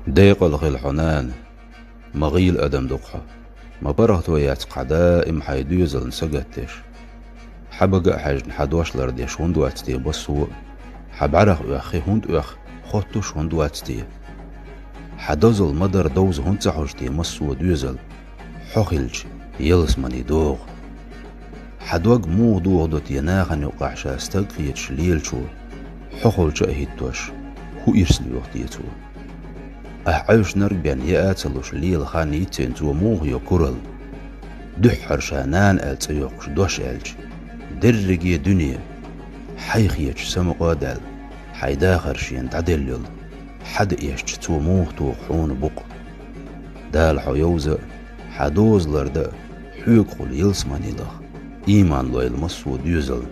ديق الخيل حنان مغيل أدم دقحة ما برهتو ياتقعدا إم حيدوزل نسقتش حبقى حاجن حدوش لرديش هندواتتي بسو حبعرق أخي هند أخ خوتوش هندواتتي حدوزل مدر دوز هنتحوشتي مسو دوزل حخلج يلس مني دوغ حدوق مو دوغ دوت يناغن يقعش استقفيت شليل شو حخل شأهيتوش هو إرسل يوختيتو أحعيش نربيان يأتلوش ليل خانيتين تو موغ يكورل دحر شانان ألتيوقش دوش ألج درقي دنيا حيخيش سمقادل حيداخر شين تعدلل حد إيش تو موغ تو حون بق دال حيوزة حدوز لرد حيقل يلسماني لخ إيمان لو المسو ديوزل